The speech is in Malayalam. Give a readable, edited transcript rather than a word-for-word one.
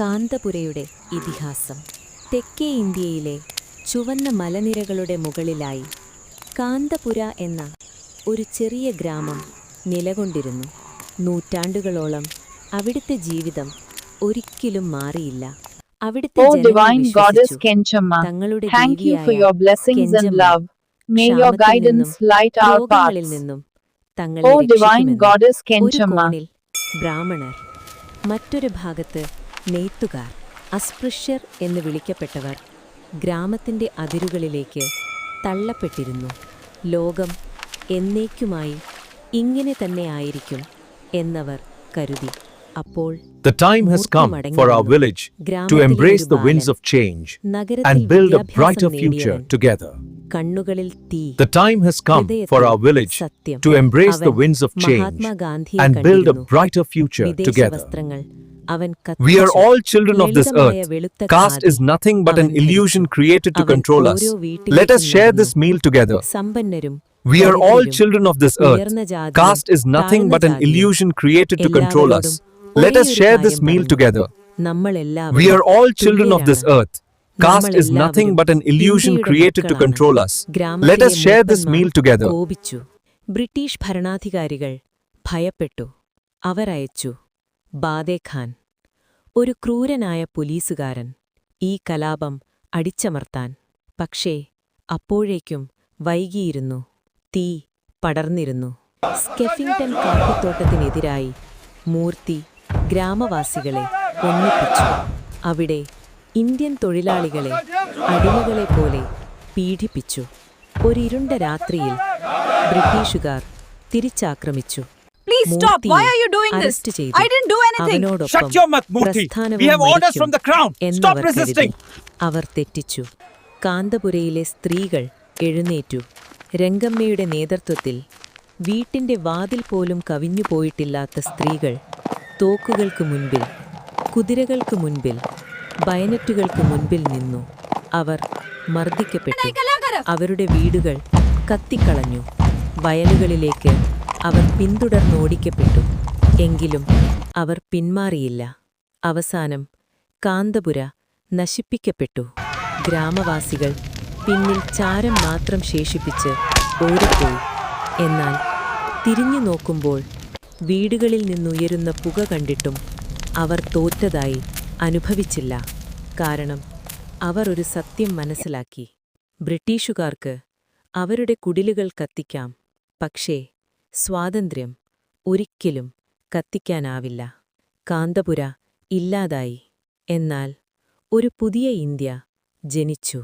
കാന്തപുരയുടെ ഇതിഹാസം. തെക്കേ ഇന്ത്യയിലെ ചുവന്ന മലനിരകളുടെ മുകളിലായി കാന്തപുര എന്ന ഒരു ചെറിയ ഗ്രാമം നിലകൊണ്ടിരുന്നു. നൂറ്റാണ്ടുകളോളം അവിടുത്തെ ജീവിതം ഒരിക്കലും മാറിയില്ല. അവിടുത്തെ ജനങ്ങൾ വിശ്വസിച്ചു തങ്ങളുടെ ദേവിയായ കെഞ്ചമ്മ രോഗങ്ങളിൽ നിന്നും തങ്ങളെ രക്ഷിക്കുമെന്ന്. ഒരു കോണിൽ ബ്രാഹ്മണർ, മറ്റൊരു ഭാഗത്ത് നെയ്ത്തുകാർ, അസ്പൃശ്യർ എന്ന് വിളിക്കപ്പെട്ടവർ ഗ്രാമത്തിന്റെ അതിരുകളിലേക്ക് തള്ളപ്പെട്ടിരുന്നു. ലോകം എന്നേക്കുമായി ഇങ്ങനെ തന്നെ ആയിരിക്കും എന്നവർ കരുതി. അപ്പോൾ The time has come for our village to embrace the winds of change and build a brighter future together. കണ്ണുകളിൽ തീ. The time has come for our village to embrace the winds of change and build a brighter future together. We are all children of this earth. Caste is nothing but an illusion created to control us. Let us share this meal together. We are all children of this earth. Caste is nothing but an illusion created to control us. Let us share this meal together. We are all children of this earth. Caste is nothing but an illusion created to control us. Let us share this meal together. British ഭരണാധികാരികൾ ഭയപ്പെട്ടു. അവർ അയച്ചു ബാദേ ഖാൻ, ഒരു ക്രൂരനായ പോലീസുകാരൻ, ഈ കലാപം അടിച്ചമർത്താൻ. പക്ഷേ അപ്പോഴേക്കും വൈകിയിരുന്നു. തീ പടർന്നിരുന്നു. സ്കെഫിംഗ്ടൺ കാപ്പിത്തോട്ടത്തിനെതിരായി മൂർത്തി ഗ്രാമവാസികളെ ഒന്നിപ്പിച്ചു. അവിടെ ഇന്ത്യൻ തൊഴിലാളികളെ അടിമകളെപ്പോലെ പീഡിപ്പിച്ചു. ഒരിരുണ്ട രാത്രിയിൽ ബ്രിട്ടീഷുകാർ തിരിച്ചാക്രമിച്ചു. അറസ്റ്റ് ചെയ്തു. അവനോടൊപ്പം എന്നവർ കരുതി. അവർ തെറ്റിച്ചു. കാന്തപുരയിലെ സ്ത്രീകൾ എഴുന്നേറ്റു. രംഗമ്മയുടെ നേതൃത്വത്തിൽ വീട്ടിന്റെ വാതിൽ പോലും കവിഞ്ഞുപോയിട്ടില്ലാത്ത സ്ത്രീകൾ തോക്കുകൾക്ക് മുൻപിൽ, കുതിരകൾക്ക് മുൻപിൽ, ബയനറ്റുകൾക്ക് മുൻപിൽ നിന്നു. അവർ മർദ്ദിക്കപ്പെട്ടു. അവരുടെ വീടുകൾ കത്തിക്കളഞ്ഞു. വയലുകളിലേക്ക് അവർ പിന്തുടർന്നോടിക്കപ്പെട്ടു. എങ്കിലും അവർ പിന്മാറിയില്ല. അവസാനം കാന്തപുര നശിപ്പിക്കപ്പെട്ടു. ഗ്രാമവാസികൾ പിന്നിൽ ചാരം മാത്രം ശേഷിപ്പിച്ച് ഓടിപ്പോയി. എന്നാൽ തിരിഞ്ഞു നോക്കുമ്പോൾ വീടുകളിൽ നിന്നുയരുന്ന പുക കണ്ടിട്ടും അവർ തോറ്റതായി അനുഭവിച്ചില്ല. കാരണം അവർ ഒരു സത്യം മനസ്സിലാക്കി. ബ്രിട്ടീഷുകാർക്ക് അവരുടെ കുടിലുകൾ കത്തിക്കാം, പക്ഷേ സ്വാതന്ത്ര്യം ഒരിക്കലും കത്തിക്കാനാവില്ല. കാന്തപുര ഇല്ലാതായി. എന്നാൽ ഒരു പുതിയ ഇന്ത്യ ജനിച്ചു.